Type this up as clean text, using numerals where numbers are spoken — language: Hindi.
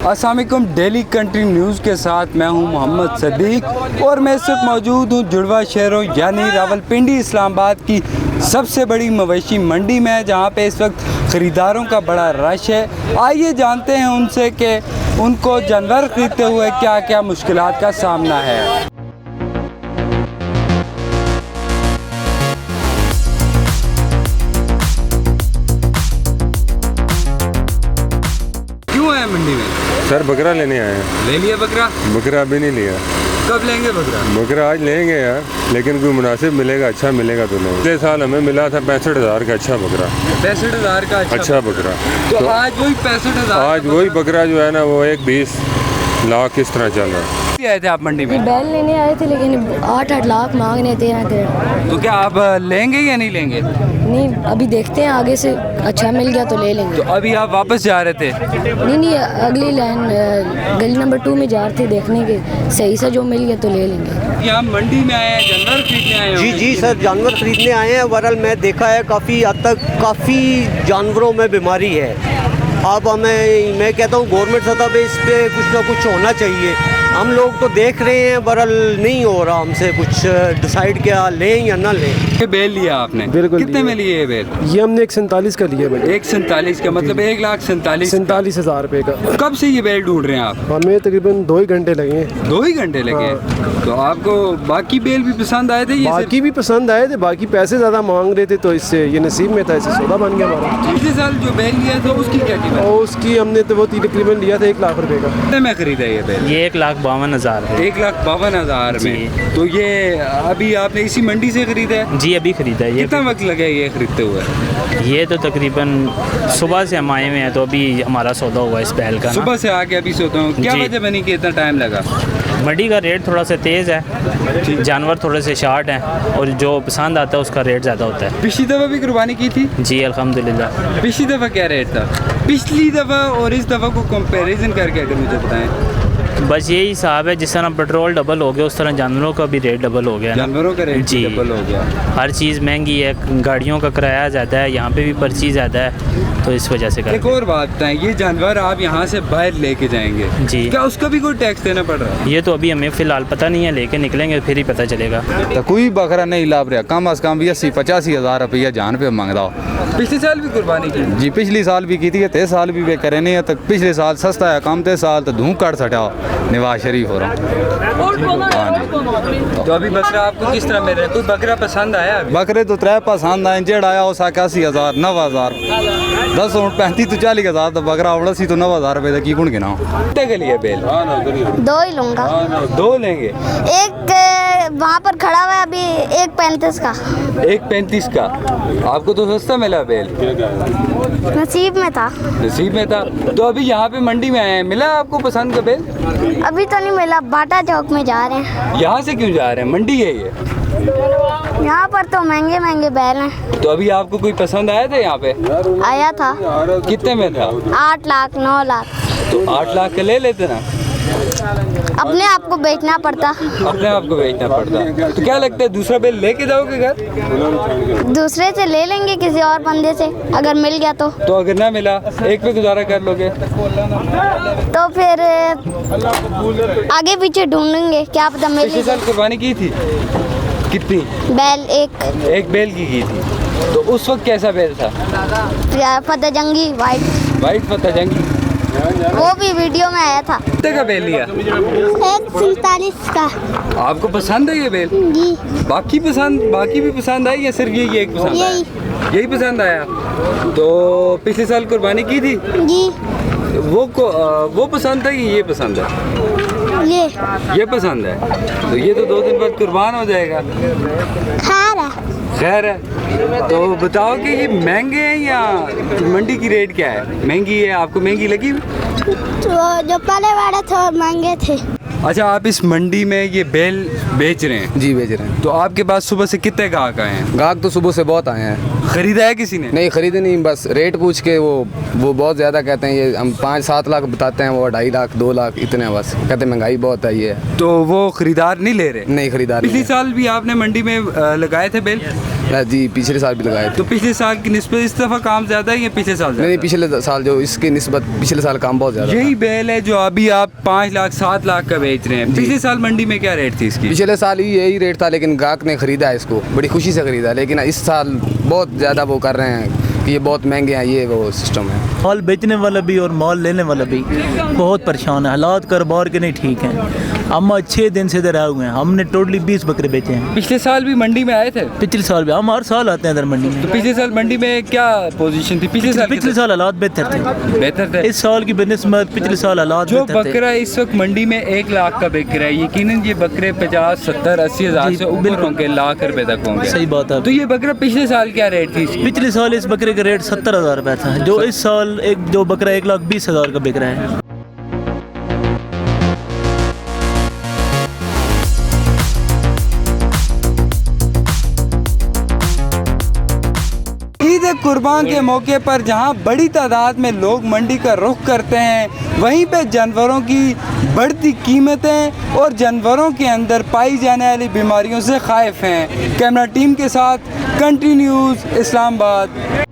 अस्सलाम वालेकुम। डेली कंट्री न्यूज़ के साथ मैं हूं मोहम्मद सदीक और मैं इस वक्त मौजूद हूं जुड़वा शहरों यानी रावलपिंडी इस्लामाबाद की सबसे बड़ी मवेशी मंडी में, जहां पे इस वक्त ख़रीदारों का बड़ा रश है। आइए जानते हैं उनसे कि उनको जानवर ख़रीदते हुए क्या क्या मुश्किलात का सामना है। क्यों है मंडी में? सर बकरा लेने आए हैं। ले लिया बकरा? बकरा अभी नहीं लिया। कब लेंगे बकरा? बकरा आज लेंगे यार, लेकिन कोई मुनासिब मिलेगा, अच्छा मिलेगा तो लेंगे। पिछले साल हमें मिला था 65,000 का अच्छा बकरा। 65,000 का अच्छा बकरा। तो आज वही 65,000 आज वही बकरा जो है ना वो 20 लाख किस तरह चल रहा है। आए थे आप मंडी में? बैल लेने आए थे लेकिन 8 लाख मांग रहे थे। तो क्या आप लेंगे या नहीं लेंगे? नहीं, अभी देखते हैं, आगे से अच्छा मिल गया तो ले लेंगे। तो अभी आप वापस जा रहे थे? नहीं, अगली लाइन गली नंबर 2 में जा रहे थे देखने के, सही से जो मिल गया तो ले लेंगे। यहाँ मंडी में आए हैं, जानवर खरीदने आए हैं? जी सर, जानवर खरीदने आए हैं। बहरहाल मैं देखा है काफ़ी हद तक काफ़ी जानवरों में बीमारी है। अब मैं कहता हूँ गवर्नमेंट सतह पे इस पर कुछ ना कुछ होना चाहिए। हम लोग तो देख रहे हैं, बहरहाल नहीं हो रहा हमसे कुछ डिसाइड क्या लें या ना लें। ये बेल लिया आपने? बिल्कुल। कितने में लिए ये बेल? ये हमने 147 का लिया भाई। 147 का मतलब 1,47,000 रुपये का। कब से ये बेल ढूंढ रहे हैं आप? हमें तकरीबन 2 ही घंटे लगे हैं। 2 ही घंटे लगे हैं? तो आपको बाकी बेल भी पसंद आए थे? ये बाकी भी पसंद आए थे, बाकी पैसे ज़्यादा मांग रहे थे तो इससे ये नसीब में था, इससे सौदा बन गया हमारा। पिछले साल जो बेल लिया था उसकी क्या कीमत? और उसकी हमने तो वो तकरीबन लिया था 1 लाख रुपये का। कितने में खरीदा ये बेल? ये 1,52,000 है। 1,52,000 में। तो ये अभी आपने इसी मंडी से खरीदा है? जी अभी खरीदा है। ये कितना वक्त लगे ये खरीदते हुए? ये तो तकरीबन सुबह से हम आए हुए हैं तो अभी हमारा सौदा हुआ इस बैल का। सुबह से आके अभी सोता हूँ। क्या जी। वजह बनी कि इतना टाइम लगा? मंडी का रेट थोड़ा सा तेज़ है, जानवर थोड़े से शार्ट हैं और जो पसंद आता है उसका रेट ज़्यादा होता है। पिछली दफ़ा भी कुर्बानी की थी? जी अल्हम्दुलिल्लाह। पिछली दफ़ा क्या रेट था? पिछली दफ़ा और इस दफ़ा को कंपैरिजन करके अगर मुझे बताएं। बस यही हिसाब है, जिस तरह पेट्रोल डबल हो गया उस तरह जानवरों का भी रेट डबल हो गया ना। जानवरों का रेट जी डबल हो गया। हर चीज़ महंगी है, गाड़ियों का किराया ज़्यादा है, यहाँ पे भी पर्ची ज़्यादा है, तो इस वजह से एक और बात बताएं, ये जानवर आप यहाँ से बाहर लेके जाएंगे जी, क्या उसका भी कोई टैक्स देना पड़ रहा है? ये तो अभी हमें फ़िलहाल पता नहीं है, लेके निकलेंगे फिर ही पता चलेगा। तो कोई बकरा नहीं लाभ रहा, कम अज़ कम भी 80-85 हज़ार रुपया जान पे मांगता हो। पिछले साल भी कुर्बानी की? जी पिछली साल भी की थी, 3 साल भी वे करे नहीं है। तो पिछले साल सस्ता है, कम 3 साल तो धूम काट सटा नवाज शरीफ हो रहा। हाँ जी। तो अभी बकरा आपको किस तरह मिल रहा है? कोई बकरा पसंद आया? बकरे तो 3 पसंद आए, जेड़ आया हो 81,000 9,000 10 ऊँट 35 तो 40,000 तो बकरा उड़ा सी तो 9,000 रुपये तक की गुण गिना। कितने के लिए बेल? 2 ही लूँगा। 2 लेंगे? एक वहाँ पर खड़ा हुआ है अभी 1,35 का। 1,35 का आपको तो सस्ता मिला बेल? नसीब में था। नसीब में था। तो अभी यहाँ पे मंडी में आए हैं, मिला आपको पसंद का बेल? अभी तो नहीं मिला, बाटा चौक में जा रहे हैं। यहाँ से क्यों जा रहे हैं? मंडी है ये। यहाँ पर तो महंगे महंगे बैल हैं। तो अभी आपको कोई पसंद आया था यहाँ पे? आया था। कितने में था? 8 लाख 9 लाख। तो 8 लाख का ले लेते ना। अपने आप को बेचना पड़ता। अपने आप को बेचना पड़ता। तो क्या लगता है दूसरा बेल लेके जाओगे घर? दूसरे से ले लेंगे, किसी और बंदे से अगर मिल गया तो। तो अगर ना मिला, एक पे गुजारा कर लोगे? तो फिर आगे पीछे ढूंढेंगे, क्या पता मिल पिछले साल कुर्बानी की थी? कितनी? बैल एक बेल की थी। तो उस वक्त कैसा बेल था? फतेह जंगी वाइट फतेह जंगी। वो भी वीडियो में आया था। कितने का बेल लिया? 1,47 का। आपको पसंद है ये बेल? जी। बाकी भी पसंद आई या सिर्फ ये एक पसंद आया? यही पसंद आया। तो पिछले साल कुर्बानी की थी? जी। वो पसंद है कि ये पसंद है? ये पसंद है। तो ये तो 2 दिन बाद कुर्बान हो जाएगा। खैर है। तो बताओ कि ये महंगे हैं या मंडी की रेट क्या है? महंगी है? आपको महंगी लगी? तो जो पहले वाले थे महंगे थे। अच्छा, आप इस मंडी में ये बेल बेच रहे हैं? जी बेच रहे हैं। तो आपके पास सुबह से कितने ग्राहक आए हैं? ग्राहक तो सुबह से बहुत आए हैं। खरीदा है किसी ने? नहीं खरीदे नहीं, बस रेट पूछ के वो बहुत ज़्यादा कहते हैं। ये हम 5-7 लाख बताते हैं, वो 2.5 लाख 2 लाख इतने, बस कहते हैं महंगाई बहुत है ये। तो वो खरीदार नहीं ले रहे? नहीं खरीदार। पिछले साल भी आपने मंडी में लगाए थे बेल? जी पिछले साल भी लगाए थे। तो पिछले साल की निस्बत इस दफ़ा काम ज़्यादा है या पिछले साल नहीं ज़्यादा? पिछले साल जो इसकी निस्बत पिछले साल काम बहुत ज़्यादा यही बैल है जो अभी आप 5 लाख 7 लाख का बेच रहे हैं। पिछले साल मंडी में क्या रेट थी इसकी? पिछले साल ही यही रेट था, लेकिन ग्राहक ने खरीदा है इसको, बड़ी खुशी से खरीदा। लेकिन इस साल बहुत ज़्यादा वो कर रहे हैं कि ये बहुत महंगे हैं, ये वो सिस्टम है। माल बेचने वाला भी और माल लेने वाला भी बहुत परेशान है, हालात कारोबार के नहीं ठीक हैं। हम 6 दिन से इधर आए हुए हैं, हमने टोटली 20 बकरे बेचे हैं। पिछले साल भी मंडी में आए थे? पिछले साल भी, हम हर साल आते हैं इधर मंडी में। तो पिछले साल मंडी में क्या पोजीशन थी? पिछले साल हालात बेहतर थे, बेहतर थे। इस साल की बनस्बत पिछले साल हालात जो बेहतर थे। बकरा इस वक्त मंडी में 1 लाख का बिक रहा है, यकीनन ये बकरे 50, 70, 80 हज़ार से ऊपर होंगे, लाख रुपए तक होंगे। सही बात है। तो ये बकरा पिछले साल क्या रेट थी इसकी? पिछले साल इस बकरे का रेट 70,000 रुपये था, जो इस साल जो बकरा 1,20,000 का बिक रहा है। ईद कुर्बान के मौके पर जहां बड़ी तादाद में लोग मंडी का रुख करते हैं, वहीं पे जानवरों की बढ़ती कीमतें और जानवरों के अंदर पाई जाने वाली बीमारियों से खाइफ हैं। कैमरा टीम के साथ कंट्री न्यूज़ इस्लामाबाद।